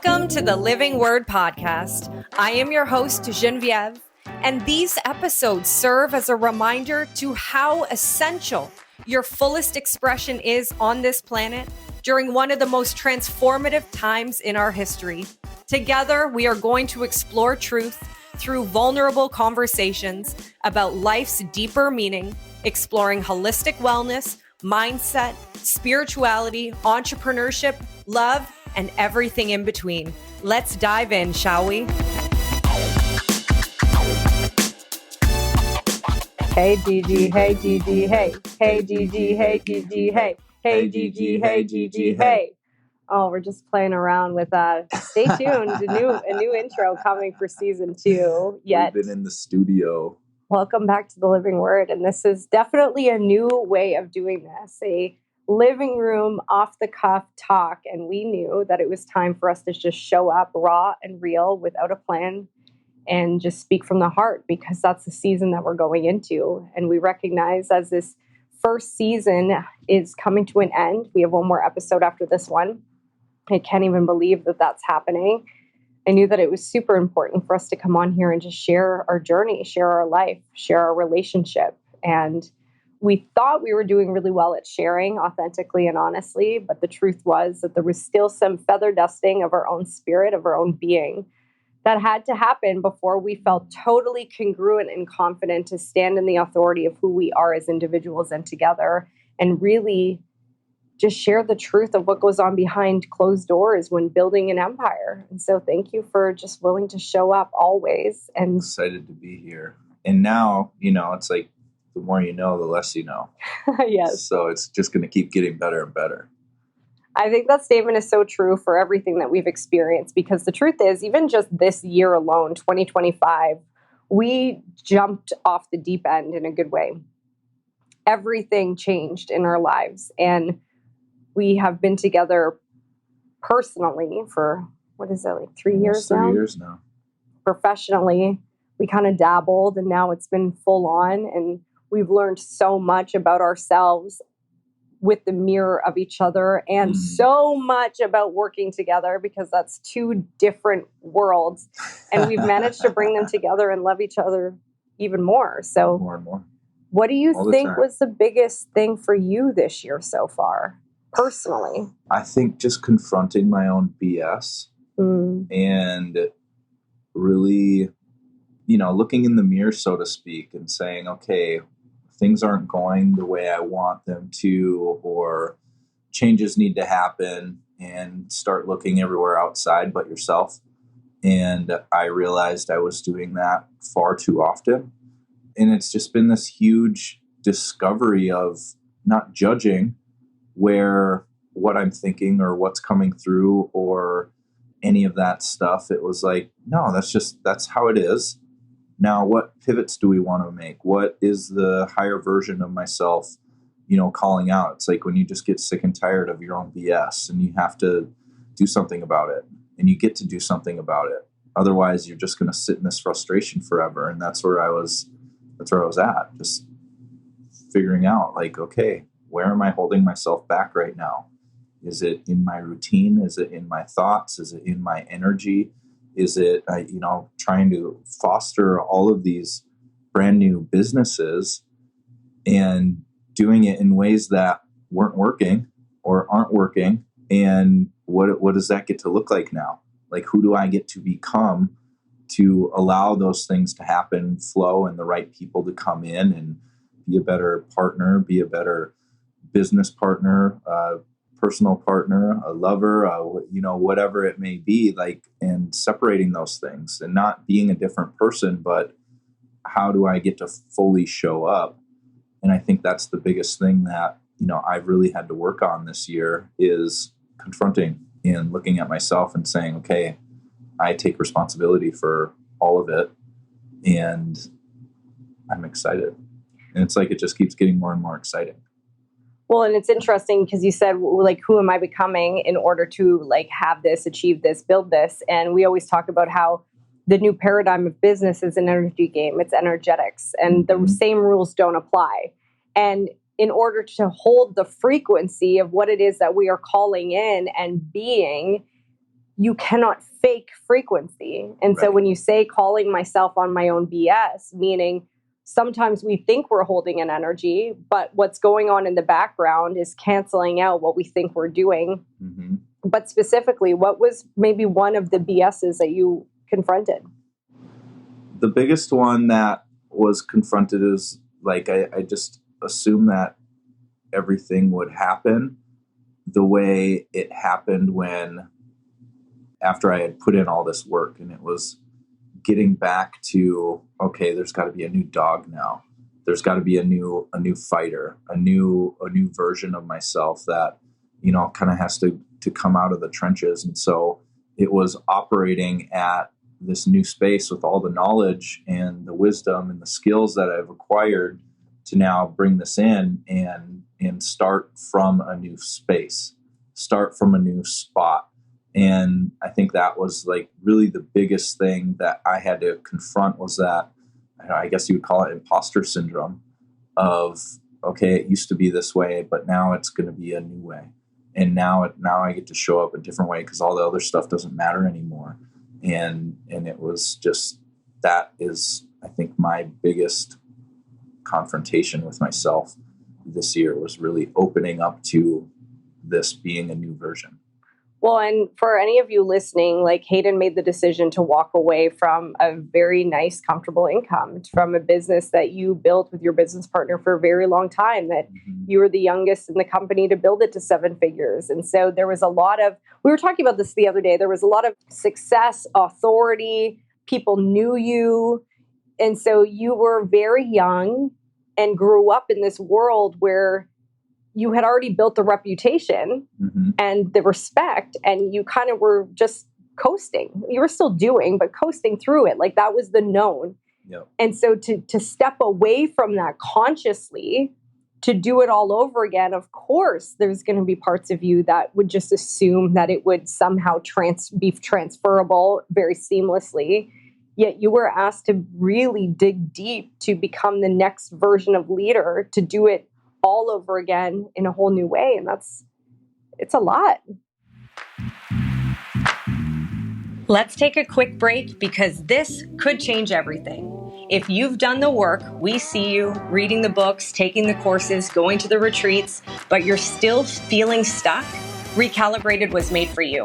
Welcome to the Living Word Podcast. I am your host, Genevieve, and these episodes serve as a reminder to how essential your fullest expression is on this planet during one of the most transformative times in our history. Together, we are going to explore truth through vulnerable conversations about life's deeper meaning, exploring holistic wellness, mindset, spirituality, entrepreneurship, love, and everything in between. Let's dive in, shall we? Hey, Gigi, hey, Gigi, hey. Hey, Gigi, hey, Gigi, hey. Hey, Gigi, hey, Gigi, hey. Oh, we're just playing around with stay tuned, a new intro coming for season 2. We've been in the studio. Welcome back to the Living Word, and this is definitely a new way of doing this, a living room off-the-cuff talk, and we knew that it was time for us to just show up raw and real without a plan and just speak from the heart, because that's the season that we're going into. And we recognize as this first season is coming to an end, we have one more episode after this one. I can't even believe that that's happening. I knew that it was super important for us to come on here and just share our journey, share our life, share our relationship. And we thought we were doing really well at sharing authentically and honestly, but the truth was that there was still some feather dusting of our own spirit, of our own being, that had to happen before we felt totally congruent and confident to stand in the authority of who we are as individuals and together, and really just share the truth of what goes on behind closed doors when building an empire. And so thank you for just willing to show up always. And excited to be here. And now, it's like the more you know, the less you know. Yes. So it's just going to keep getting better and better. I think that statement is so true for everything that we've experienced, because the truth is, even just this year alone, 2025, we jumped off the deep end in a good way. Everything changed in our lives. And we have been together personally for, 3 years now? 3 years now. Professionally, we kind of dabbled, and now it's been full on. And we've learned so much about ourselves with the mirror of each other, and so much about working together, because that's two different worlds. And we've managed to bring them together and love each other even more. So more and more. What do you think was the biggest thing for you this year so far, personally? I think just confronting my own BS and really, looking in the mirror, so to speak, and saying, okay, things aren't going the way I want them to, or changes need to happen, and start looking everywhere outside but yourself. And I realized I was doing that far too often. And it's just been this huge discovery of not judging what I'm thinking or what's coming through or any of that stuff. It was like, no, that's how it is. Now, what pivots do we want to make? What is the higher version of myself, calling out? It's like when you just get sick and tired of your own BS and you have to do something about it, and you get to do something about it. Otherwise, you're just going to sit in this frustration forever. And that's where I was at, just figuring out, like, okay, where am I holding myself back right now? Is it in my routine? Is it in my thoughts? Is it in my energy? Is it, trying to foster all of these brand new businesses and doing it in ways that weren't working or aren't working? And what does that get to look like now? Like, who do I get to become to allow those things to happen, flow, and the right people to come in and be a better partner, be a better business partner, personal partner, a lover, whatever it may be, like, and separating those things and not being a different person, but how do I get to fully show up? And I think that's the biggest thing that, I've really had to work on this year, is confronting and looking at myself and saying, okay, I take responsibility for all of it, and I'm excited. And it's like, it just keeps getting more and more exciting. Well, and it's interesting because you said, like, who am I becoming in order to, like, have this, achieve this, build this? And we always talk about how the new paradigm of business is an energy game. It's energetics, and the same rules don't apply. And in order to hold the frequency of what it is that we are calling in and being, you cannot fake frequency. And so when you say calling myself on my own BS, meaning sometimes we think we're holding an energy, but what's going on in the background is canceling out what we think we're doing. Mm-hmm. But specifically, what was maybe one of the BSs that you confronted? The biggest one that was confronted is like, I just assumed that everything would happen the way it happened after I had put in all this work, and it was getting back to, okay, there's got to be a new dog now. There's got to be a new fighter, a new version of myself that, kind of has to come out of the trenches. And so it was operating at this new space with all the knowledge and the wisdom and the skills that I've acquired to now bring this in and start from a new space, start from a new spot. And I think that was like really the biggest thing that I had to confront, was that, I guess you would call it imposter syndrome of, okay, it used to be this way, but now it's going to be a new way. And now I get to show up a different way because all the other stuff doesn't matter anymore. And it was just, that is, I think, my biggest confrontation with myself this year, was really opening up to this being a new version. Well, and for any of you listening, like, Hayden made the decision to walk away from a very nice, comfortable income from a business that you built with your business partner for a very long time, that you were the youngest in the company to build it to 7 figures. And so there was a lot of, we were talking about this the other day, there was a lot of success, authority, people knew you. And so you were very young and grew up in this world where you had already built the reputation and the respect, and you kind of were just coasting. You were still doing, but coasting through it. Like, that was the known. Yep. And so to step away from that consciously, to do it all over again, of course, there's going to be parts of you that would just assume that it would somehow be transferable very seamlessly. Yet you were asked to really dig deep to become the next version of leader, to do it all over again in a whole new way. And it's a lot. Let's take a quick break, because this could change everything. If you've done the work, we see you reading the books, taking the courses, going to the retreats, but you're still feeling stuck, Recalibrated was made for you.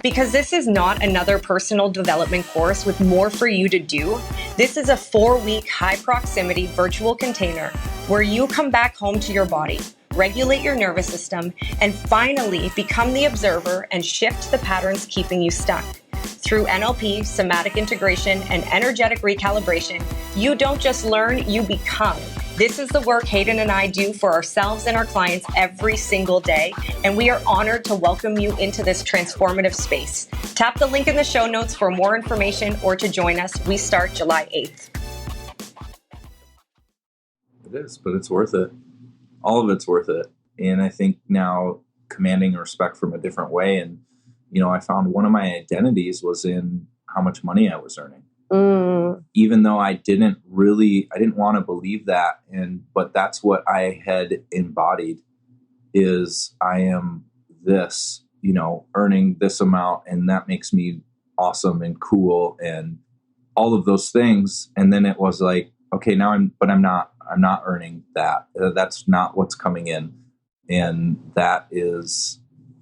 Because this is not another personal development course with more for you to do. This is a 4-week high proximity virtual container where you come back home to your body, regulate your nervous system, and finally become the observer and shift the patterns keeping you stuck. Through NLP, somatic integration, and energetic recalibration, you don't just learn, you become. This is the work Hayden and I do for ourselves and our clients every single day, and we are honored to welcome you into this transformative space. Tap the link in the show notes for more information or to join us. We start July 8th. It is, but it's worth it. All of it's worth it. And I think now commanding respect from a different way. And, I found one of my identities was in how much money I was earning. Even though I didn't want to believe that. But that's what I had embodied, is I am this, earning this amount, and that makes me awesome and cool and all of those things. And then it was like, okay, now I'm not earning that. That's not what's coming in. And that is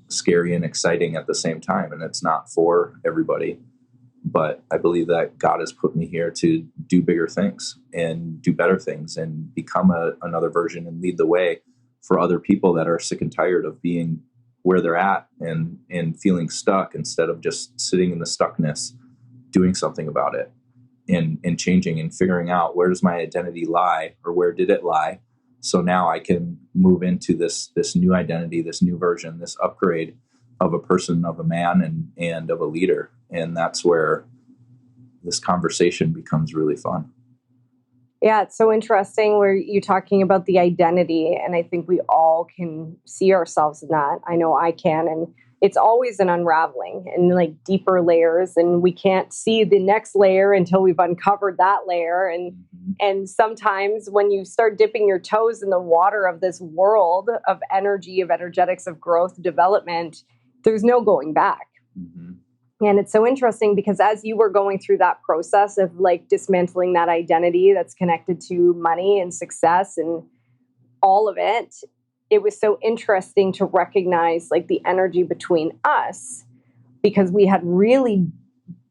scary and exciting at the same time. And it's not for everybody. But I believe that God has put me here to do bigger things and do better things and become another version and lead the way for other people that are sick and tired of being where they're at and feeling stuck, instead of just sitting in the stuckness, doing something about it and changing and figuring out, where does my identity lie, or where did it lie? So now I can move into this new identity, this new version, this upgrade of a person, of a man, and of a leader. And that's where this conversation becomes really fun. Yeah, it's so interesting where you're talking about the identity. And I think we all can see ourselves in that. I know I can. And it's always an unraveling and like deeper layers. And we can't see the next layer until we've uncovered that layer. And sometimes when you start dipping your toes in the water of this world of energy, of energetics, of growth, development, there's no going back. And it's so interesting because as you were going through that process of like dismantling that identity that's connected to money and success and all of it, it was so interesting to recognize like the energy between us, because we had really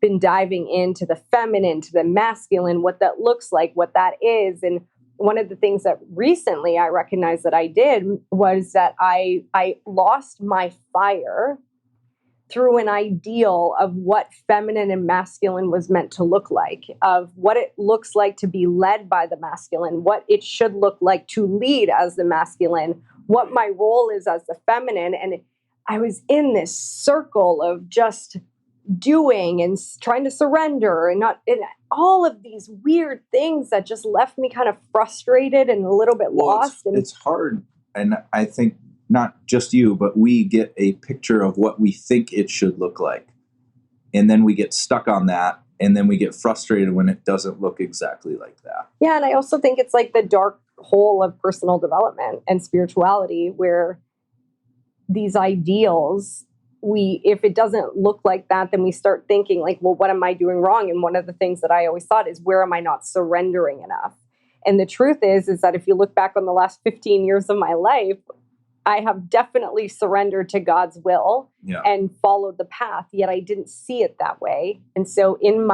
been diving into the feminine, to the masculine, what that looks like, what that is. And one of the things that recently I recognized that I did was that I lost my fire through an ideal of what feminine and masculine was meant to look like, of what it looks like to be led by the masculine, what it should look like to lead as the masculine, what my role is as the feminine. And I was in this circle of just doing and trying to surrender and all of these weird things that just left me kind of frustrated and a little bit lost. It's hard. And I think not just you, but we get a picture of what we think it should look like. And then we get stuck on that. And then we get frustrated when it doesn't look exactly like that. Yeah. And I also think it's like the dark hole of personal development and spirituality, where these ideals, if it doesn't look like that, then we start thinking like, well, what am I doing wrong? And one of the things that I always thought is, where am I not surrendering enough? And the truth is that if you look back on the last 15 years of my life, I have definitely surrendered to God's will and followed the path, yet I didn't see it that way. And so in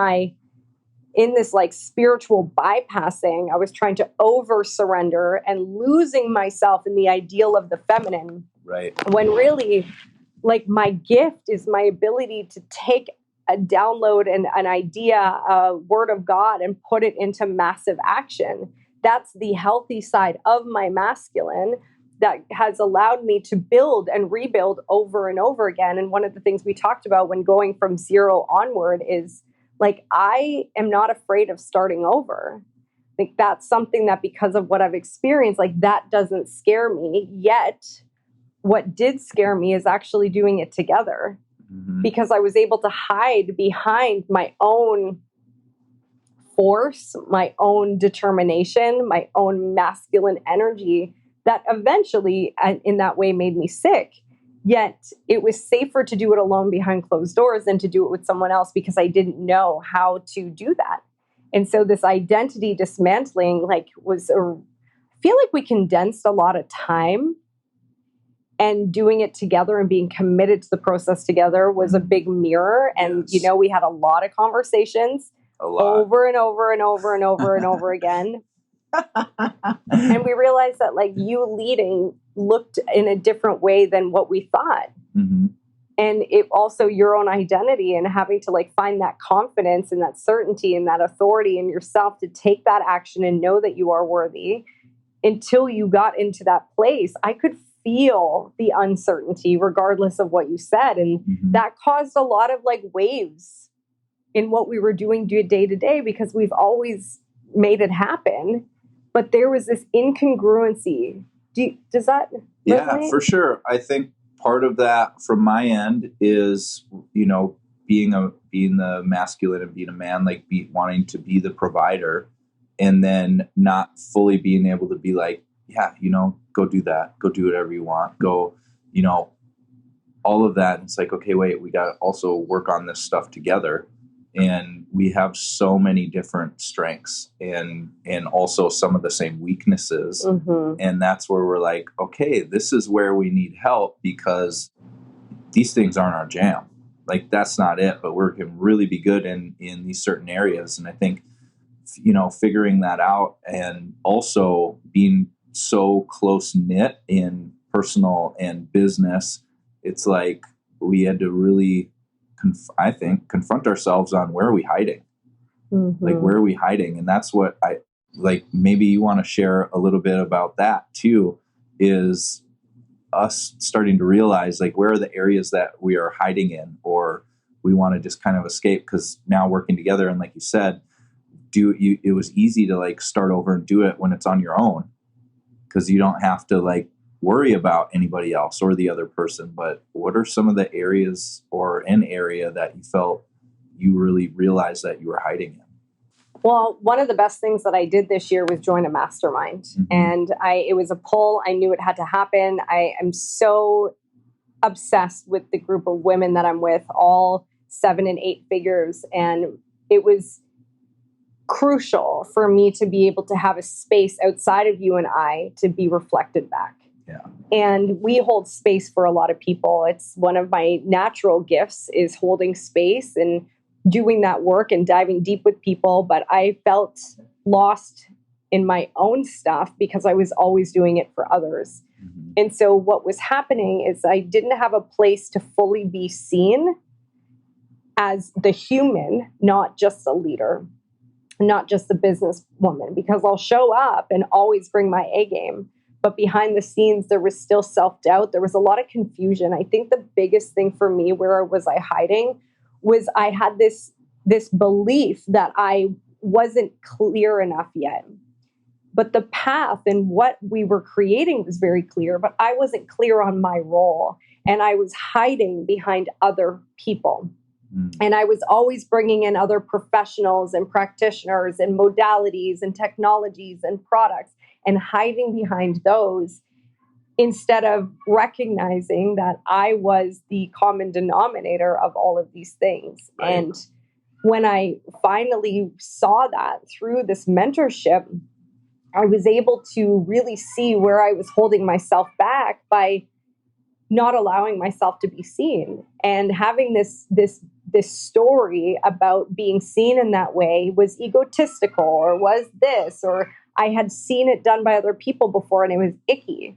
this like spiritual bypassing, I was trying to over surrender and losing myself in the ideal of the feminine. Right. When really, like, my gift is my ability to take a download and an idea, a word of God, and put it into massive action. That's the healthy side of my masculine that has allowed me to build and rebuild over and over again. And one of the things we talked about when going from zero onward is like, I am not afraid of starting over. Like, that's something that, because of what I've experienced, like, that doesn't scare me. Yet what did scare me is actually doing it together, because I was able to hide behind my own force, my own determination, my own masculine energy that eventually in that way made me sick. Yet it was safer to do it alone behind closed doors than to do it with someone else, because I didn't know how to do that. And so this identity dismantling I feel like we condensed a lot of time, and doing it together and being committed to the process together was a big mirror. And, we had a lot of conversations over and over and over and over and over again. And we realized that like you leading looked in a different way than what we thought. Mm-hmm. And it also your own identity and having to like find that confidence and that certainty and that authority in yourself to take that action and know that you are worthy. Until you got into that place, I could feel the uncertainty regardless of what you said. And that caused a lot of like waves in what we were doing day to day, because we've always made it happen. But there was this incongruency. Does that resonate? Yeah, for sure. I think part of that from my end is, being the masculine and being a man, like wanting to be the provider, and then not fully being able to be like, yeah, go do that, go do whatever you want, go, all of that. And it's like, okay, wait, we got to also work on this stuff together. And we have so many different strengths and also some of the same weaknesses. Mm-hmm. And that's where we're like, okay, this is where we need help, because these things aren't our jam. Like, that's not it, but we can really be good in these certain areas. And I think, figuring that out, and also being so close knit in personal and business, it's like we had to really confront ourselves on where are we hiding? Mm-hmm. Like, where are we hiding? And that's what I like. Maybe you want to share a little bit about that too, is us starting to realize like, where are the areas that we are hiding in, or we want to just kind of escape, because now working together. And like you said, it was easy to like start over and do it when it's on your own, because you don't have to like worry about anybody else or the other person. But what are some of the areas or an area that you felt you really realized that you were hiding in? Well, one of the best things that I did this year was join a mastermind. Mm-hmm. And it was a pull. I knew it had to happen. I am so obsessed with the group of women that I'm with, all 7 and 8 figures. And it was crucial for me to be able to have a space outside of you and I to be reflected back. Yeah. And we hold space for a lot of people. It's one of my natural gifts is holding space and doing that work and diving deep with people. But I felt lost in my own stuff because I was always doing it for others. Mm-hmm. And so what was happening is I didn't have a place to fully be seen as the human, not just a leader, not just a businesswoman, because I'll show up and always bring my A game. But behind the scenes, there was still self-doubt. There was a lot of confusion. I think the biggest thing for me, where was I hiding, was I had this belief that I wasn't clear enough yet. But the path and what we were creating was very clear, but I wasn't clear on my role. And I was hiding behind other people. And I was always bringing in other professionals and practitioners and modalities and technologies and products and hiding behind those instead of recognizing that I was the common denominator of all of these things. Right. And when I finally saw that through this mentorship, I was able to really see where I was holding myself back by not allowing myself to be seen. And having this story about being seen in that way was egotistical, or was this, or I had seen it done by other people before and it was icky.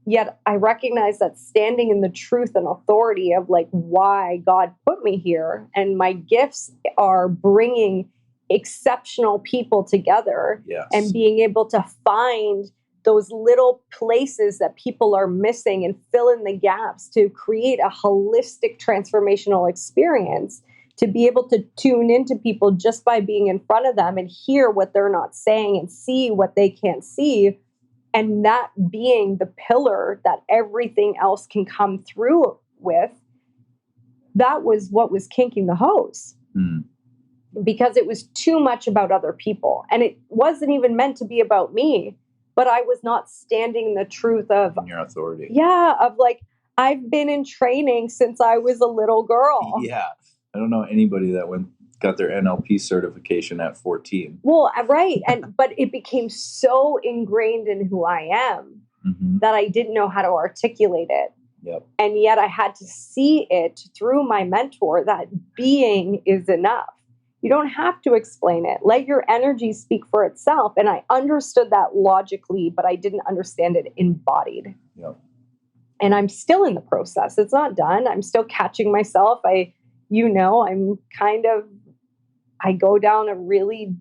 Yet I recognize that standing in the truth and authority of like why God put me here, and my gifts are bringing exceptional people together. Yes. And being able to find those little places that people are missing and fill in the gaps to create a holistic transformational experience, to be able to tune into people just by being in front of them and hear what they're not saying and see what they can't see. And that being the pillar that everything else can come through with, that was what was kinking the hose. Because it was too much about other people. And it wasn't even meant to be about me. But I was not standing in the truth of in your authority. Yeah, of like, I've been in training since I was a little girl. Yeah. I don't know anybody that got their NLP certification at 14. Well, right. But it became so ingrained in who I am that I didn't know how to articulate it. Yep. And yet I had to see it through my mentor that being is enough. You don't have to explain it. Let your energy speak for itself. And I understood that logically, but I didn't understand it embodied. Yep. And I'm still in the process. It's not done. I'm still catching myself. I go down a really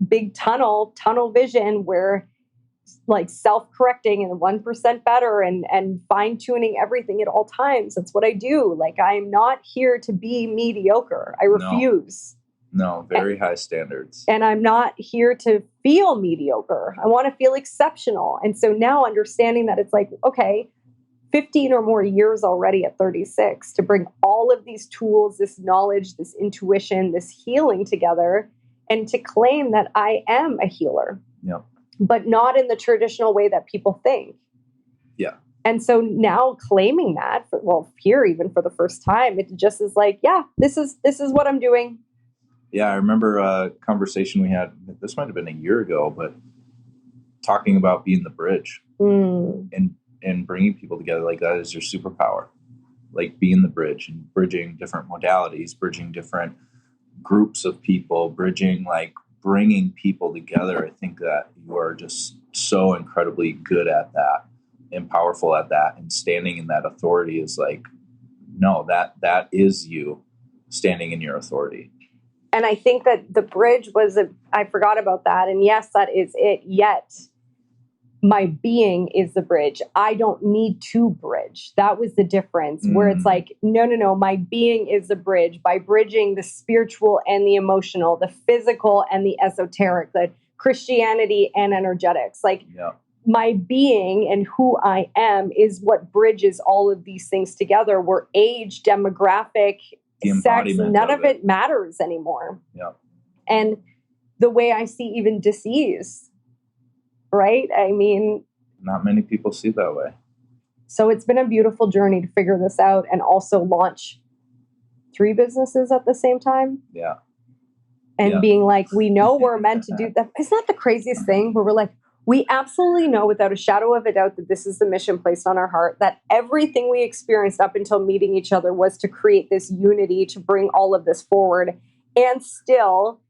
big tunnel vision where like self-correcting and 1% better and fine-tuning everything at all times. That's what I do. Like, I'm not here to be mediocre. I refuse. No, very high standards. And I'm not here to feel mediocre. I want to feel exceptional. And so now understanding that it's like, okay, 15 or more years already at 36 to bring all of these tools, this knowledge, this intuition, this healing together, and to claim that I am a healer. Yep. But not in the traditional way that people think. Yeah. And so now claiming that, here even for the first time, it just is like, yeah, this is what I'm doing. Yeah, I remember a conversation we had, this might have been a year ago, but talking about being the bridge and bringing people together. Like, that is your superpower. Like, being the bridge and bridging different modalities, bridging different groups of people, bringing people together. I think that you are just so incredibly good at that and powerful at that. And standing in that authority is like, no, that is you standing in your authority. And I think that the bridge I forgot about that. And yes, that is it. Yet my being is the bridge. I don't need to bridge. That was the difference where it's like, no, my being is the bridge by bridging the spiritual and the emotional, the physical and the esoteric, the Christianity and energetics. Like, my being and who I am is what bridges all of these things together, where age, demographic, sex, none of it matters anymore. Yeah. And the way I see even disease, right? I mean, not many people see that way. So it's been a beautiful journey to figure this out and also launch 3 businesses at the same time. Yeah. And being like, we know we're meant to do that. Isn't that the craziest thing? Where we're like, we absolutely know without a shadow of a doubt that this is the mission placed on our heart, that everything we experienced up until meeting each other was to create this unity, to bring all of this forward. And still,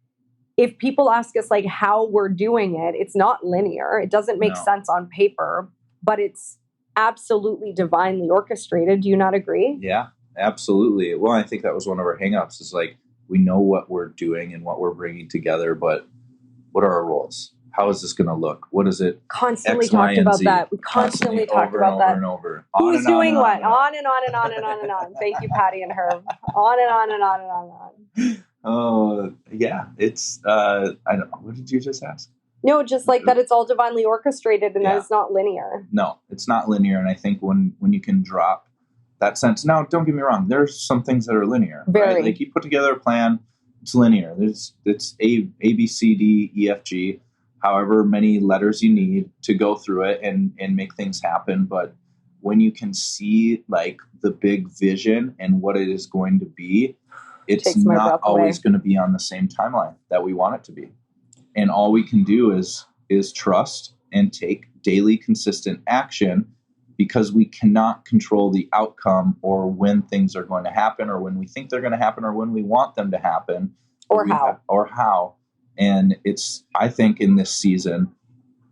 if people ask us like how we're doing it, it's not linear. It doesn't make sense on paper, but it's absolutely divinely orchestrated. Do you not agree? Yeah, absolutely. Well, I think that was one of our hangups is like, we know what we're doing and what we're bringing together, but what are our roles? How is this going to look? What is it? Constantly talked about that. We constantly talked about that. Over and over. Who's doing what? On and on and on and on and on. Thank you, Patty and Herb. On and on and on and on and on. Oh, yeah. It's, I don't know. What did you just ask? No, just like that it's all divinely orchestrated and that it's not linear. No, it's not linear. And I think when you can drop that sense, now don't get me wrong, there's some things that are linear. Very. Right? Like you put together a plan, it's linear. It's A, B, C, D, E, F, G, however many letters you need to go through it and make things happen. But when you can see like the big vision and what it is going to be, it's not always going to be on the same timeline that we want it to be. And all we can do is trust and take daily consistent action, because we cannot control the outcome or when things are going to happen or when we think they're going to happen or when we want them to happen or how. And I think in this season,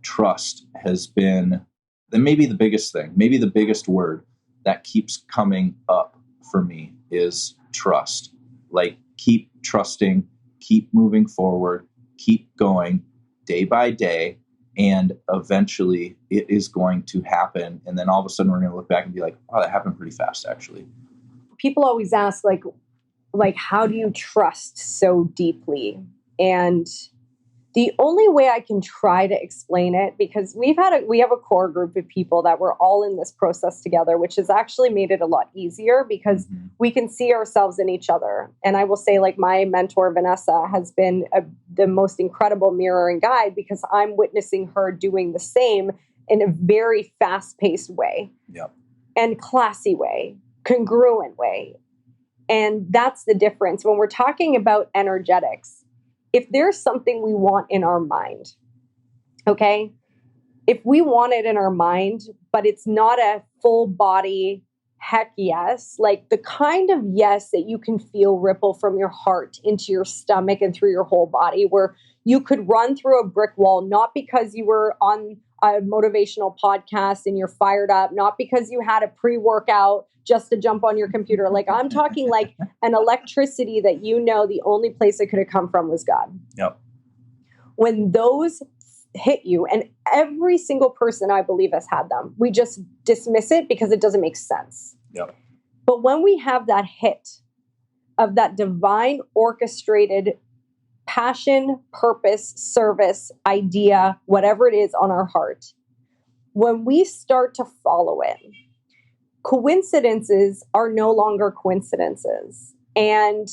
trust has been maybe the biggest thing, maybe the biggest word that keeps coming up for me is trust. Like keep trusting, keep moving forward, keep going day by day, and eventually it is going to happen. And then all of a sudden we're going to look back and be like, wow, that happened pretty fast, actually. People always ask, like, how do you trust so deeply? And the only way I can try to explain it, because we have a core group of people that we're all in this process together, which has actually made it a lot easier because we can see ourselves in each other. And I will say, like, my mentor, Vanessa, has been the most incredible mirror and guide, because I'm witnessing her doing the same in a very fast-paced way. Yep. And classy way, congruent way. And that's the difference. When we're talking about energetics, if there's something we want in our mind, okay, if we want it in our mind, but it's not a full body heck yes, like the kind of yes that you can feel ripple from your heart into your stomach and through your whole body, where you could run through a brick wall, not because you were on a motivational podcast and you're fired up, not because you had a pre-workout just to jump on your computer. Like I'm talking like an electricity that the only place it could have come from was God. Yep. When those hit you, and every single person I believe has had them, we just dismiss it because it doesn't make sense. Yep. But when we have that hit of that divine orchestrated passion, purpose, service, idea, whatever it is on our heart, when we start to follow it, coincidences are no longer coincidences. And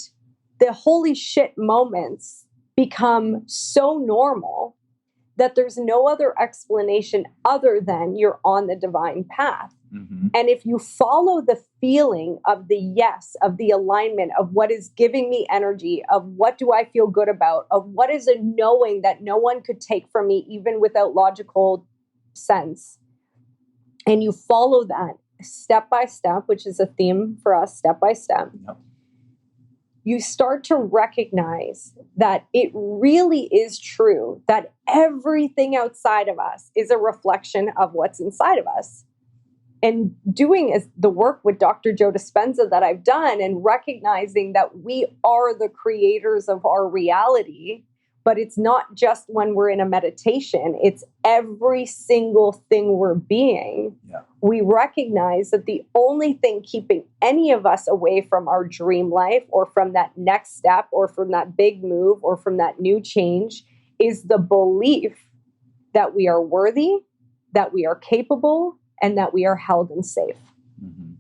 the holy shit moments become so normal that there's no other explanation other than you're on the divine path. Mm-hmm. And if you follow the feeling of the yes, of the alignment, of what is giving me energy, of what do I feel good about, of what is a knowing that no one could take from me, even without logical sense, and you follow that step by step, which is a theme for us, step by step, yep, you start to recognize that it really is true that everything outside of us is a reflection of what's inside of us. And doing the work with Dr. Joe Dispenza that I've done, and recognizing that we are the creators of our reality, but it's not just when we're in a meditation, it's every single thing we're being. Yeah. We recognize that the only thing keeping any of us away from our dream life, or from that next step, or from that big move, or from that new change, is the belief that we are worthy, that we are capable, and that we are held and safe. Mm-hmm.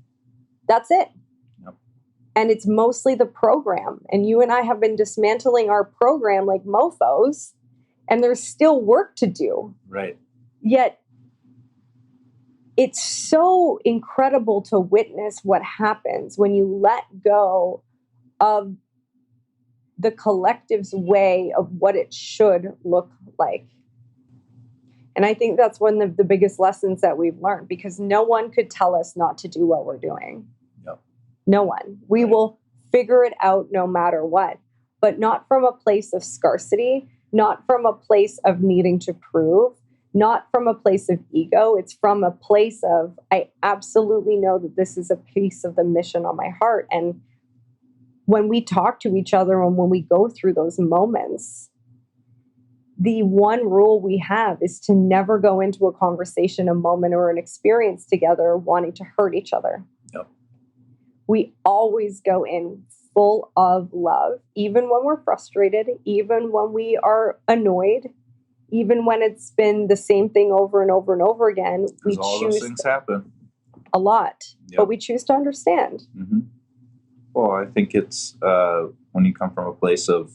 That's it. Yep. And it's mostly the program. And you and I have been dismantling our program like mofos, and there's still work to do. Right. Yet it's so incredible to witness what happens when you let go of the collective's way of what it should look like. And I think that's one of the biggest lessons that we've learned, because no one could tell us not to do what we're doing. Yep. No one. We will figure it out no matter what, but not from a place of scarcity, not from a place of needing to prove, not from a place of ego. It's from a place of, I absolutely know that this is a piece of the mission on my heart. And when we talk to each other and when we go through those moments, the one rule we have is to never go into a conversation, a moment, or an experience together wanting to hurt each other. Yep. We always go in full of love, even when we're frustrated, even when we are annoyed, even when it's been the same thing over and over and over again. We all choose those things happen a lot, Yep. but we choose to understand. Mm-hmm. Well, I think it's when you come from a place of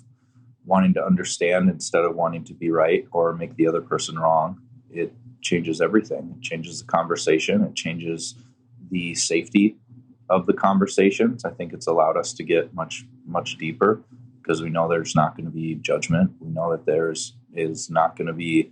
wanting to understand instead of wanting to be right or make the other person wrong, it changes everything. It changes the conversation. It changes the safety of the conversations. I think it's allowed us to get much, much deeper because we know there's not going to be judgment. We know that is not going to be,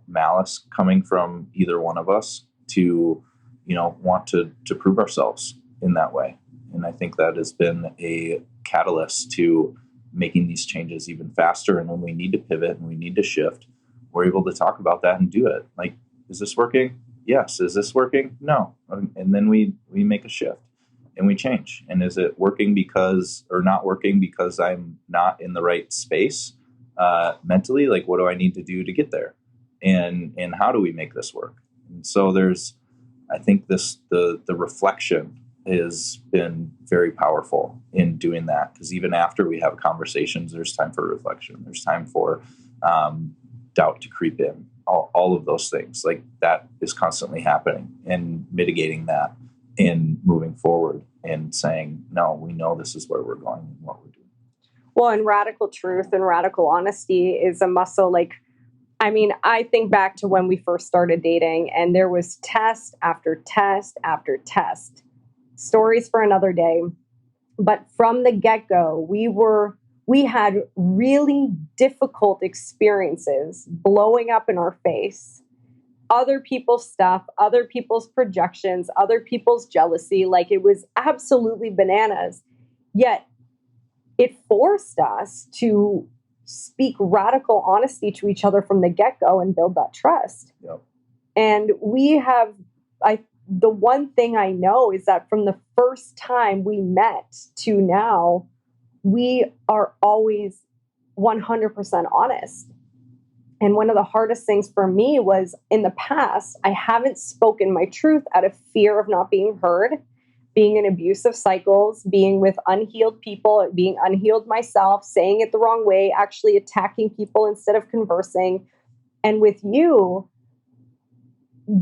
malice coming from either one of us to, want to prove ourselves in that way. And I think that has been a catalyst to making these changes even faster. And when we need to pivot and we need to shift, we're able to talk about that and do it. Like, is this working? Yes. Is this working? No. And then we make a shift and we change. And is it working or not working because I'm not in the right space mentally? Like, what do I need to do to get there? And how do we make this work? And so I think the reflection has been very powerful in doing that, because even after we have conversations, there's time for reflection. There's time for doubt to creep in. All of those things, like that is constantly happening, and mitigating that and moving forward and saying, no, we know this is where we're going and what we're doing. Well, and radical truth and radical honesty is a muscle. I think back to when we first started dating, and there was test after test after test. Stories for another day. But from the get-go, we had really difficult experiences blowing up in our face. Other people's stuff, other people's projections, other people's jealousy. Like, it was absolutely bananas. Yet it forced us to speak radical honesty to each other from the get-go and build that trust. Yep. And the one thing I know is that from the first time we met to now, we are always 100% honest. And one of the hardest things for me was, in the past, I haven't spoken my truth out of fear of not being heard, being in abusive cycles, being with unhealed people, being unhealed myself, saying it the wrong way, actually attacking people instead of conversing. And with you,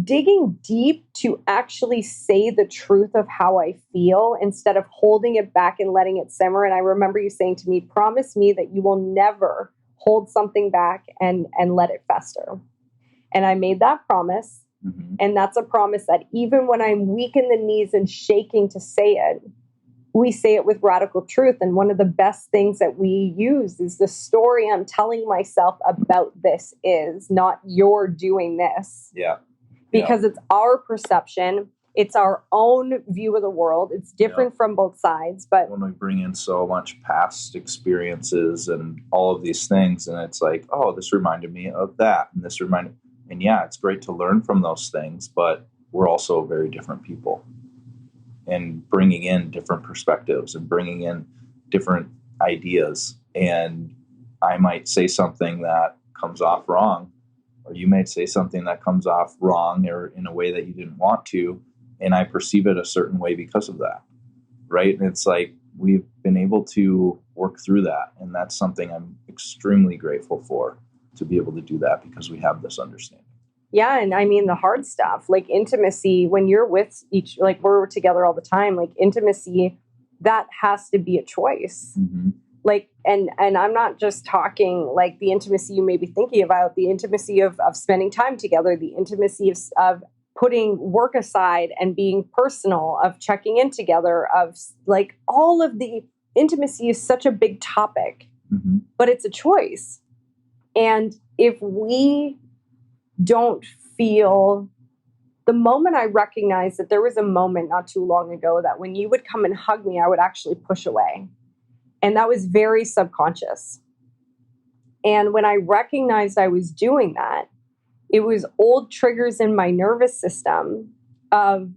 digging deep to actually say the truth of how I feel instead of holding it back and letting it simmer. And I remember you saying to me, promise me that you will never hold something back and let it fester. And I made that promise. Mm-hmm. And that's a promise that even when I'm weak in the knees and shaking to say it, we say it with radical truth. And one of the best things that we use is the story I'm telling myself about this is not you're doing this. Yeah. Because it's our perception. It's our own view of the world. It's different from both sides. But when we bring in so much past experiences and all of these things, and it's like, oh, this reminded me of that. And it's great to learn from those things, but we're also very different people. And bringing in different perspectives and bringing in different ideas. And I might say something that comes off wrong, or you might say something that comes off wrong or in a way that you didn't want to, and I perceive it a certain way because of that, right? And it's like we've been able to work through that, and that's something I'm extremely grateful for, to be able to do that because we have this understanding. Yeah, and I mean the hard stuff, like intimacy, when you're with we're together all the time, like intimacy, that has to be a choice. Mm-hmm. Like, and I'm not just talking like the intimacy you may be thinking about, the intimacy of spending time together, the intimacy of putting work aside and being personal, of checking in together, of like all of the intimacy is such a big topic, but it's a choice. And if we don't feel, the moment I recognized that there was a moment not too long ago that when you would come and hug me, I would actually push away. And that was very subconscious. And when I recognized I was doing that, it was old triggers in my nervous system of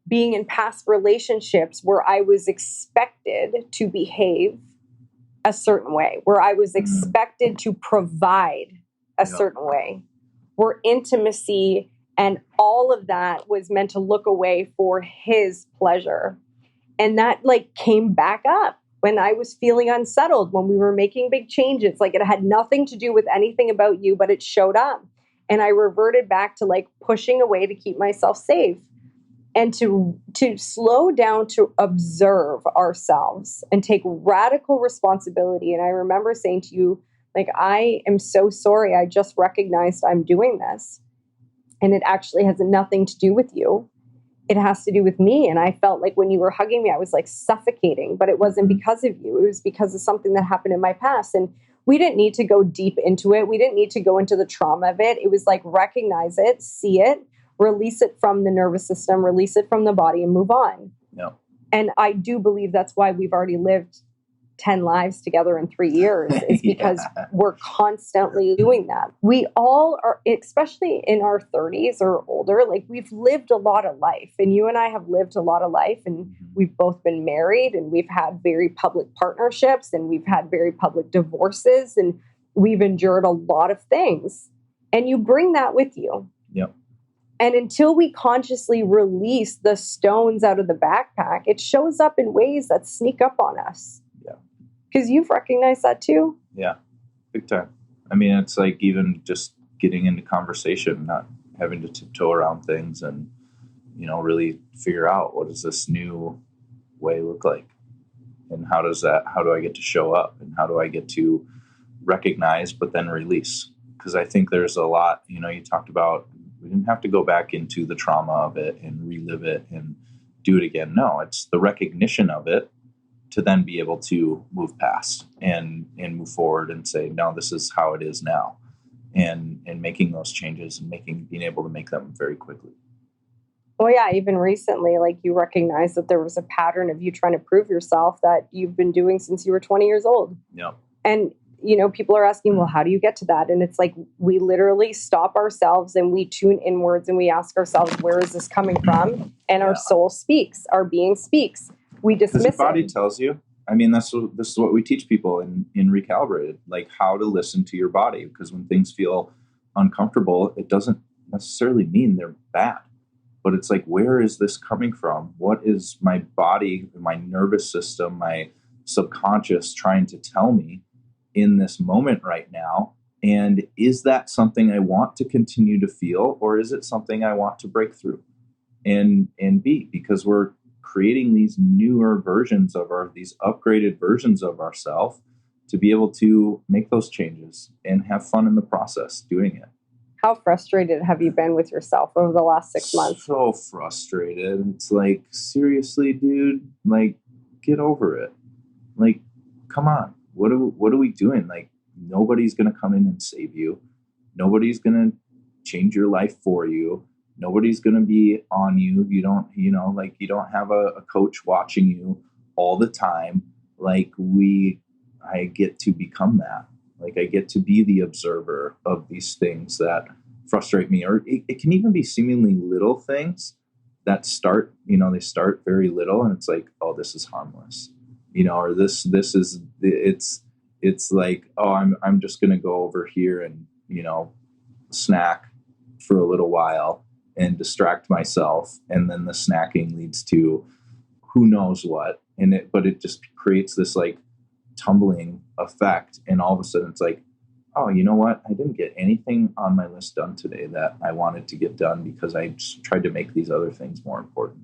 being in past relationships where I was expected to behave a certain way, where I was expected to provide a certain way, where intimacy and all of that was meant to look away for his pleasure. And that like came back up when I was feeling unsettled, when we were making big changes. Like it had nothing to do with anything about you, but it showed up. And I reverted back to like pushing away to keep myself safe, and to slow down, to observe ourselves and take radical responsibility. And I remember saying to you, like, I am so sorry. I just recognized I'm doing this. And it actually has nothing to do with you. It has to do with me. And I felt like when you were hugging me, I was like suffocating, but it wasn't because of you. It was because of something that happened in my past. And we didn't need to go deep into it. We didn't need to go into the trauma of it. It was like, recognize it, see it, release it from the nervous system, release it from the body, and move on. Yeah. And I do believe that's why we've already lived 10 lives together in 3 years, is because we're constantly doing that. We all are, especially in our 30s or older, like we've lived a lot of life, and you and I have lived a lot of life, and we've both been married, and we've had very public partnerships, and we've had very public divorces, and we've endured a lot of things, and you bring that with you. Yep. And until we consciously release the stones out of the backpack, it shows up in ways that sneak up on us. Because you've recognized that too? Yeah, big time. I mean, it's like even just getting into conversation, not having to tiptoe around things, and, you know, really figure out, what does this new way look like? And how do I get to show up? And how do I get to recognize, but then release? Because I think there's a lot, you know, you talked about, we didn't have to go back into the trauma of it and relive it and do it again. No, it's the recognition of it, to then be able to move past and move forward and say, no, this is how it is now. And making those changes and being able to make them very quickly. Well, yeah, even recently, like you recognize that there was a pattern of you trying to prove yourself that you've been doing since you were 20 years old. Yeah. And, you know, people are asking, well, how do you get to that? And it's like, we literally stop ourselves and we tune inwards and we ask ourselves, where is this coming from? And our soul speaks, our being speaks. We dismiss it. Because your body tells you. I mean, this is what we teach people in Recalibrated, like how to listen to your body. Because when things feel uncomfortable, it doesn't necessarily mean they're bad. But it's like, where is this coming from? What is my body, my nervous system, my subconscious trying to tell me in this moment right now? And is that something I want to continue to feel, or is it something I want to break through and be? Because we're creating these newer versions of these upgraded versions of ourselves to be able to make those changes and have fun in the process doing it. How frustrated have you been with yourself over the last 6 months? So frustrated. It's like, seriously, dude, like, get over it. Like, come on. What are we doing? Like, nobody's going to come in and save you. Nobody's going to change your life for you. Nobody's going to be on you. You don't have a coach watching you all the time. Like I get to become that. Like I get to be the observer of these things that frustrate me. Or it can even be seemingly little things that start, they start very little and it's like, oh, this is harmless, or this is, it's like, oh, I'm just going to go over here and, snack for a little while and distract myself. And then the snacking leads to who knows what. But it just creates this like tumbling effect. And all of a sudden it's like, oh, you know what? I didn't get anything on my list done today that I wanted to get done because I just tried to make these other things more important.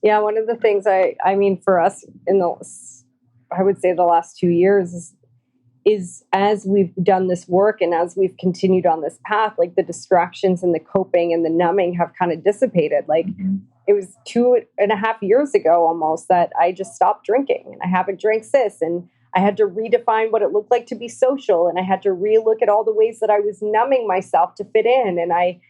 Yeah. One of the things I mean, for us I would say the last 2 years is is as we've done this work and as we've continued on this path, like the distractions and the coping and the numbing have kind of dissipated. Like it was 2.5 years ago almost that I just stopped drinking, and I haven't drank since. And I had to redefine what it looked like to be social. And I had to relook at all the ways that I was numbing myself to fit in. And I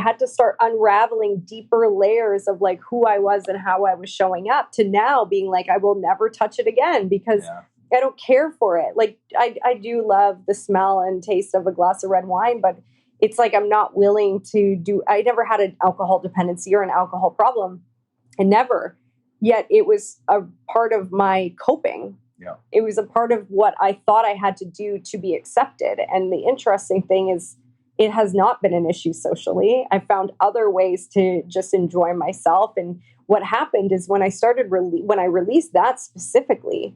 had to start unraveling deeper layers of like who I was and how I was showing up, to now being like, I will never touch it again because I don't care for it. Like I do love the smell and taste of a glass of red wine, but it's like I'm not willing to do. I never had an alcohol dependency or an alcohol problem, and never. Yet it was a part of my coping. Yeah. It was a part of what I thought I had to do to be accepted. And the interesting thing is, it has not been an issue socially. I found other ways to just enjoy myself. And what happened is when I released that specifically,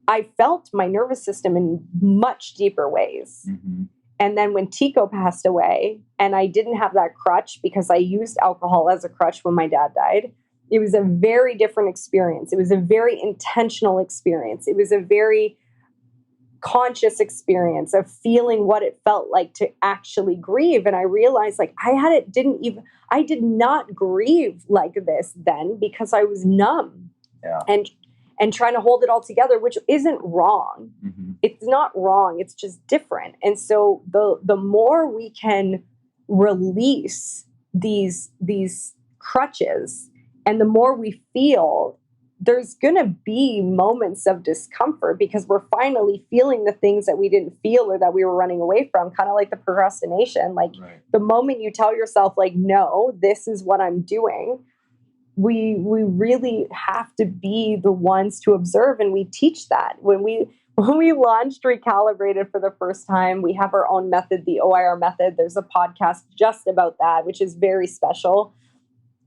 I felt my nervous system in much deeper ways. Mm-hmm. And then when Tico passed away and I didn't have that crutch because I used alcohol as a crutch when my dad died, it was a very different experience. It was a very intentional experience. It was a very conscious experience of feeling what it felt like to actually grieve. And I realized like I did not grieve like this then because I was numb and trying to hold it all together, which isn't wrong. Mm-hmm. It's not wrong. It's just different. And so the more we can release these crutches and the more we feel, there's going to be moments of discomfort because we're finally feeling the things that we didn't feel or that we were running away from, kind of like the procrastination. Like the moment you tell yourself like, no, this is what I'm doing, we really have to be the ones to observe. And we teach that when we launched Recalibrated for the first time. We have our own method, the OIR method. There's a podcast just about that, which is very special.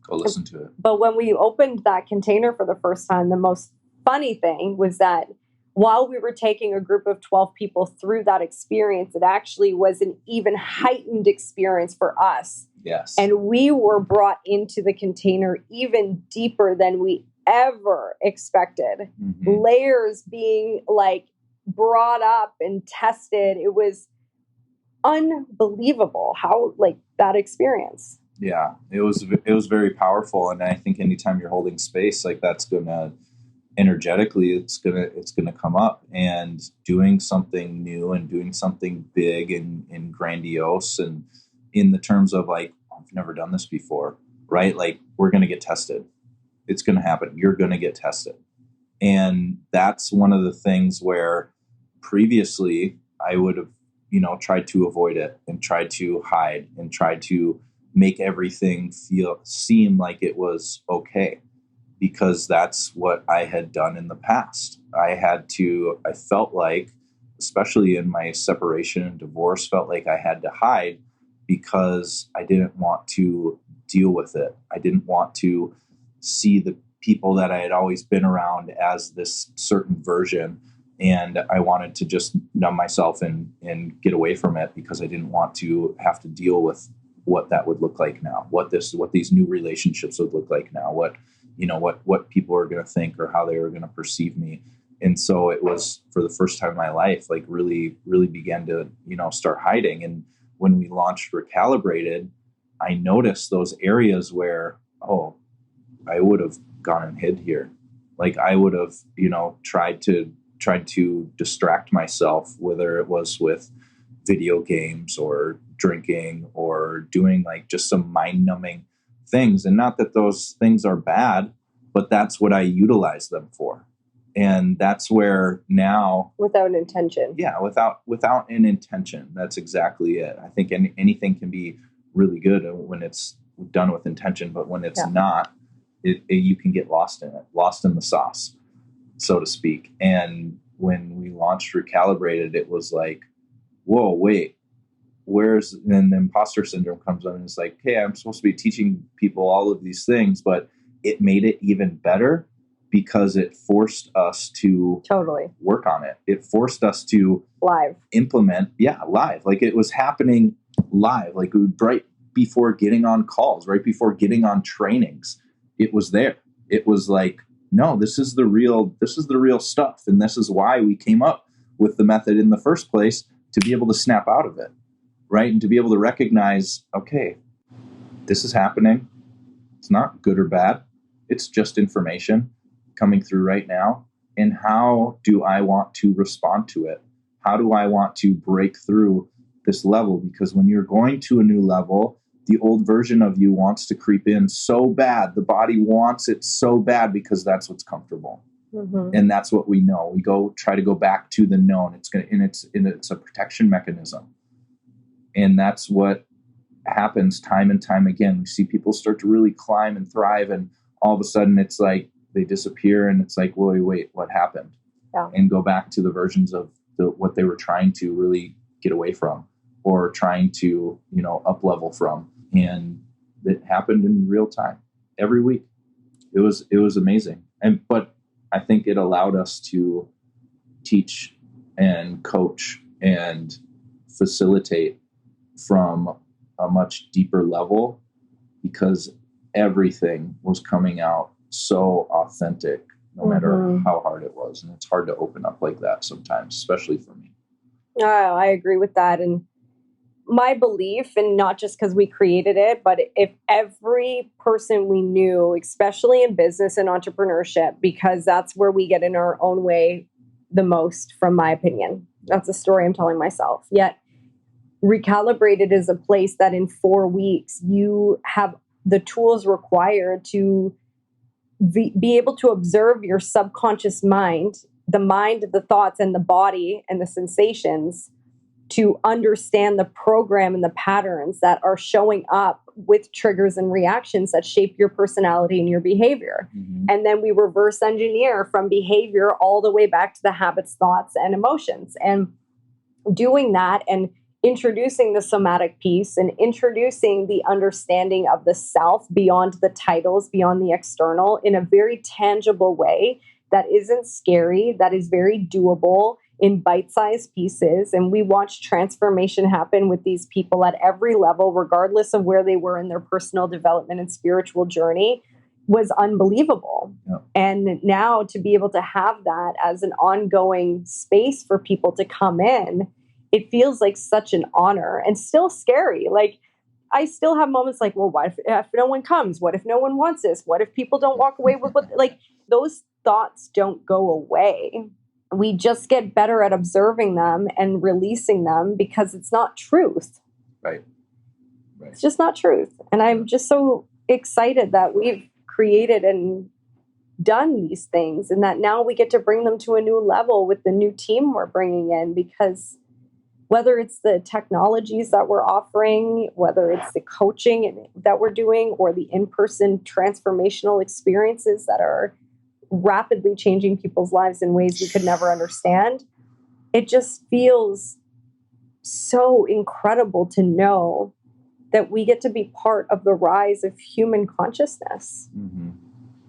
Go listen to it. But when we opened that container for the first time, the most funny thing was that while we were taking a group of 12 people through that experience, it actually was an even heightened experience for us. Yes. And we were brought into the container even deeper than we ever expected. Mm-hmm. Layers being like brought up and tested. It was unbelievable how like that experience. Yeah, it was very powerful. And I think anytime you're holding space, like that's gonna energetically, it's gonna come up. And doing something new and doing something big and grandiose, and in the terms of like, I've never done this before, right? Like we're gonna get tested. It's gonna happen. You're gonna get tested. And that's one of the things where previously I would have, tried to avoid it and tried to hide and tried to make everything seem like it was okay, because that's what I had done in the past. I felt like, especially in my separation and divorce, felt like I had to hide because I didn't want to deal with it. I didn't want to see the people that I had always been around as this certain version. And I wanted to just numb myself and get away from it because I didn't want to have to deal with what that would look like now, what these new relationships would look like now, what people are going to think or how they were going to perceive me. And so it was, for the first time in my life, like really, really began to, start hiding. And when we launched Recalibrated, I noticed those areas where, I would have gone and hid here. Like I would have, tried to distract myself, whether it was with video games or drinking or doing like just some mind-numbing things. And not that those things are bad, but that's what I utilize them for. And that's where now, without an intention. Yeah, without an intention. That's exactly it. I think anything can be really good when it's done with intention, but when it's not, you can get lost in it, lost in the sauce, so to speak. And when we launched Recalibrated, it was like, whoa, wait, and the imposter syndrome comes on and it's like, hey, I'm supposed to be teaching people all of these things, but it made it even better because it forced us to totally work on it. It forced us to implement live. Like it was happening live, like right before getting on calls, right before getting on trainings, it was there. It was like, no, this is the real stuff. And this is why we came up with the method in the first place to be able to snap out of it, right? And to be able to recognize, okay, this is happening. It's not good or bad. It's just information coming through right now. And how do I want to respond to it? How do I want to break through this level? Because when you're going to a new level, the old version of you wants to creep in so bad. The body wants it so bad because that's what's comfortable. Mm-hmm. And that's what we know. We try to go back to the known. It's a protection mechanism. And that's what happens time and time again. We see people start to really climb and thrive, and all of a sudden it's like they disappear, and it's like, wait, what happened? Yeah. And go back to the versions of what they were trying to really get away from, or trying to, up level from. And it happened in real time every week. It was amazing. But I think it allowed us to teach and coach and facilitate from a much deeper level, because everything was coming out so authentic, no matter how hard it was. And it's hard to open up like that sometimes, especially for me. Oh, I agree with that. And my belief, and not just because we created it, but if every person we knew, especially in business and entrepreneurship, because that's where we get in our own way the most, from my opinion. That's a story I'm telling myself. Yet Recalibrated is a place that in 4 weeks, you have the tools required to be able to observe your subconscious mind, the thoughts, and the body and the sensations, to understand the program and the patterns that are showing up with triggers and reactions that shape your personality and your behavior. Mm-hmm. And then we reverse engineer from behavior all the way back to the habits, thoughts, and emotions. And doing that and introducing the somatic piece and introducing the understanding of the self beyond the titles, beyond the external, in a very tangible way that isn't scary, that is very doable, in bite-sized pieces. And we watched transformation happen with these people at every level, regardless of where they were in their personal development and spiritual journey, was unbelievable. Yeah. And now to be able to have that as an ongoing space for people to come in, it feels like such an honor, and still scary. Like, I still have moments like, well, what if no one comes? What if no one wants this? What if people don't walk away with what, like, those thoughts don't go away. We just get better at observing them and releasing them, because it's not truth. Right. It's just not truth. And I'm just so excited that we've created and done these things, and that now we get to bring them to a new level with the new team we're bringing in, because whether it's the technologies that we're offering, whether it's the coaching that we're doing, or the in-person transformational experiences that are rapidly changing people's lives in ways we could never understand, it just feels so incredible to know that we get to be part of the rise of human consciousness. Mm-hmm.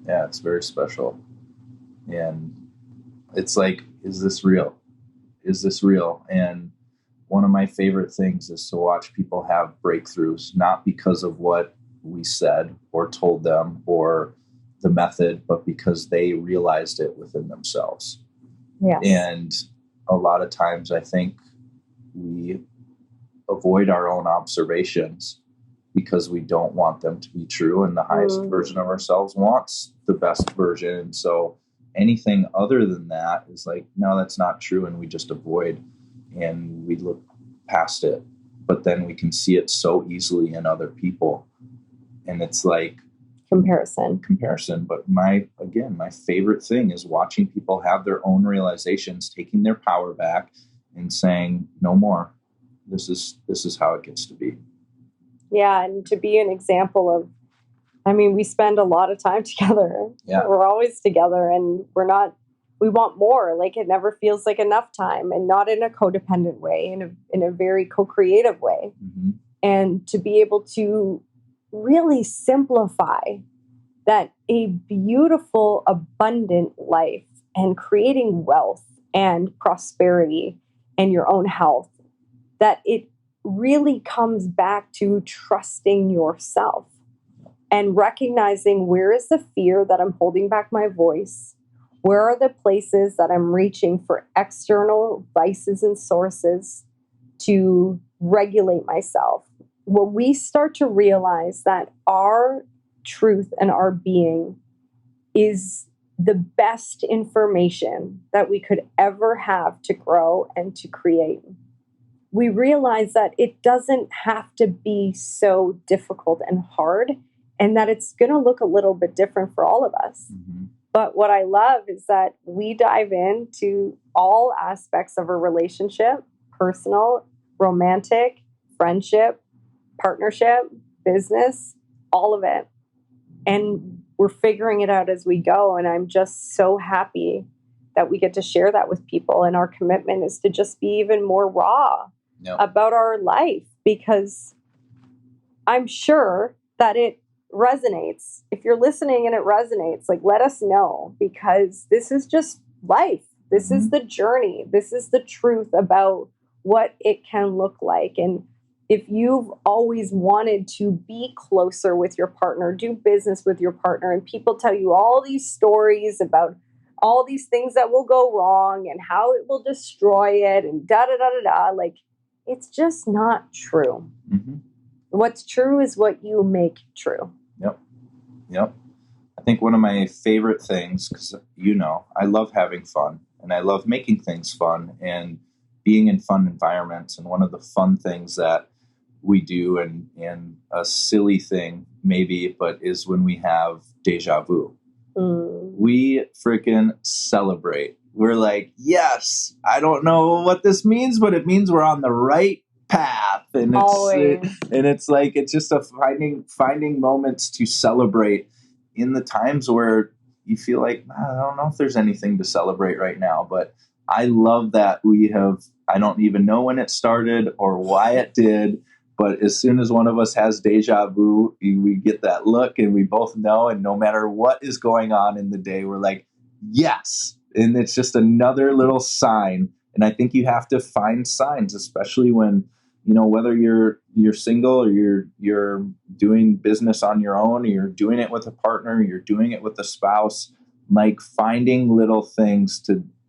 Yeah, it's very special. And it's like, is this real? Is this real? And one of my favorite things is to watch people have breakthroughs, not because of what we said or told them or the method, but because they realized it within themselves. Yes. And a lot of times I think we avoid our own observations because we don't want them to be true, and the highest version of ourselves wants the best version. And so anything other than that is like, no, that's not true. And we just avoid, and we look past it, but then we can see it so easily in other people. And it's like comparison. But my favorite thing is watching people have their own realizations, taking their power back and saying, no more. This is how it gets to be. Yeah. And to be an example of, we spend a lot of time together. Yeah. We're always together, and we want more. Like, it never feels like enough time, and not in a codependent way, in a very co-creative way. Mm-hmm. And to be able to really simplify that a beautiful, abundant life, and creating wealth and prosperity and your own health, that it really comes back to trusting yourself and recognizing, where is the fear that I'm holding back my voice? Where are the places that I'm reaching for external vices and sources to regulate myself? When we start to realize that our truth and our being is the best information that we could ever have to grow and to create, we realize that it doesn't have to be so difficult and hard, and that it's going to look a little bit different for all of us. Mm-hmm. But what I love is that we dive into all aspects of a relationship, personal, romantic, friendship, partnership, business, all of it. And we're figuring it out as we go. And I'm just so happy that we get to share that with people. And our commitment is to just be even more raw about our life, because I'm sure that it resonates. If you're listening and it resonates, like, let us know, because this is just life. This is the journey. This is the truth about what it can look like. And if you've always wanted to be closer with your partner, do business with your partner, and people tell you all these stories about all these things that will go wrong and how it will destroy it and da-da-da-da-da, like, it's just not true. Mm-hmm. What's true is what you make true. Yep. I think one of my favorite things, because, I love having fun and I love making things fun and being in fun environments. And one of the fun things that we do, and a silly thing maybe, but is when we have deja vu. We freaking celebrate. We're like, yes, I don't know what this means, but it means we're on the right path. And it's like, it's just a finding moments to celebrate in the times where you feel like, I don't know if there's anything to celebrate right now. But I love that I don't even know when it started or why it did, but as soon as one of us has deja vu, we get that look and we both know, and no matter what is going on in the day, we're like, yes. And it's just another little sign. And I think you have to find signs, especially when, whether you're single or you're doing business on your own, or you're doing it with a partner, you're doing it with a spouse, like finding little things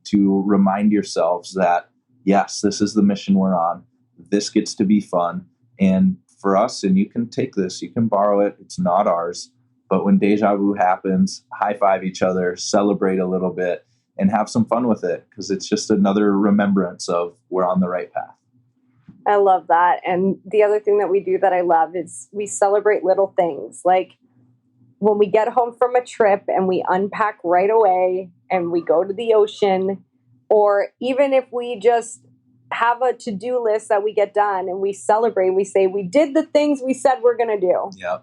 to remind yourselves that, yes, this is the mission we're on. This gets to be fun. And for us, and you can take this, you can borrow it, it's not ours. But when deja vu happens, high five each other, celebrate a little bit, and have some fun with it, because it's just another remembrance of we're on the right path. I love that. And the other thing that we do that I love is we celebrate little things. Like when we get home from a trip and we unpack right away and we go to the ocean, or even if we just have a to-do list that we get done and we celebrate, we say we did the things we said we're going to do. Yeah.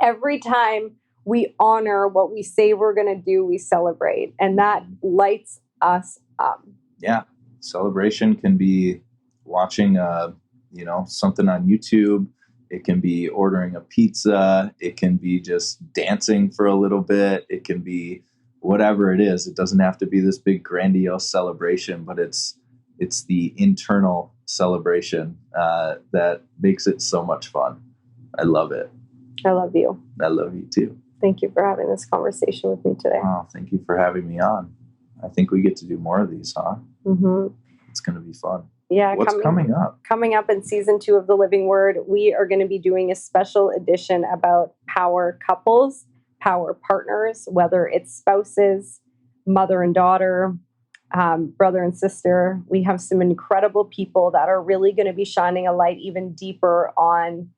Every time we honor what we say we're going to do, we celebrate. And that lights us up. Yeah. Celebration can be watching, something on YouTube. It can be ordering a pizza. It can be just dancing for a little bit. It can be whatever it is. It doesn't have to be this big grandiose celebration, but it's the internal celebration that makes it so much fun. I love it. I love you. I love you too. Thank you for having this conversation with me today. Oh, thank you for having me on. I think we get to do more of these, huh? Mm-hmm. It's going to be fun. Yeah. What's coming up? Coming up in season 2 of The Living Word, we are going to be doing a special edition about power couples, power partners, whether it's spouses, mother and daughter, brother and sister. We have some incredible people that are really going to be shining a light even deeper on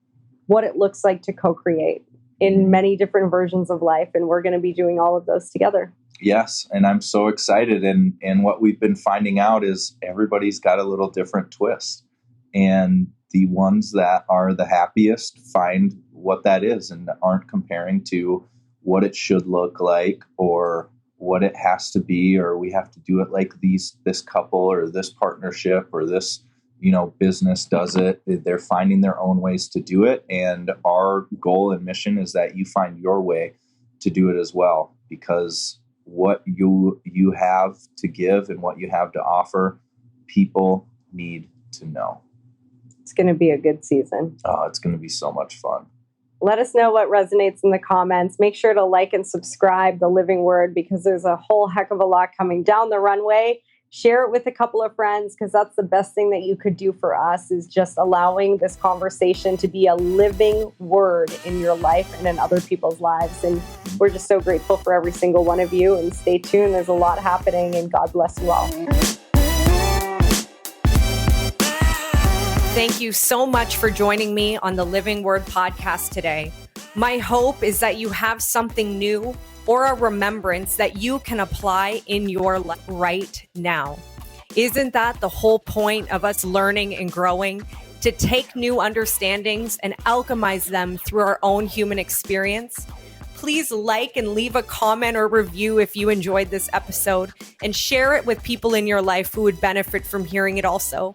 what it looks like to co-create in many different versions of life. And we're going to be doing all of those together. Yes. And I'm so excited. And what we've been finding out is everybody's got a little different twist. And the ones that are the happiest find what that is and aren't comparing to what it should look like or what it has to be, or we have to do it like this couple or this partnership or this, business does it. They're finding their own ways to do it. And our goal and mission is that you find your way to do it as well, because what you have to give and what you have to offer, people need to know. It's going to be a good season. Oh, it's going to be so much fun. Let us know what resonates in the comments. Make sure to like and subscribe The Living Word, because there's a whole heck of a lot coming down the runway. Share it with a couple of friends, because that's the best thing that you could do for us, is just allowing this conversation to be a living word in your life and in other people's lives. And we're just so grateful for every single one of you. And stay tuned. There's a lot happening, and God bless you all. Thank you so much for joining me on the Living Word podcast today. My hope is that you have something new or a remembrance that you can apply in your life right now. Isn't that the whole point of us learning and growing? To take new understandings and alchemize them through our own human experience? Please like and leave a comment or review if you enjoyed this episode, and share it with people in your life who would benefit from hearing it also.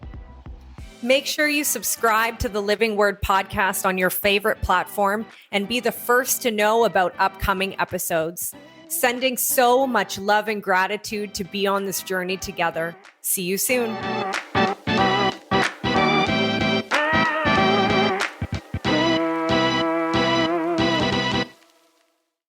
Make sure you subscribe to the Living Word podcast on your favorite platform and be the first to know about upcoming episodes. Sending so much love and gratitude to be on this journey together. See you soon.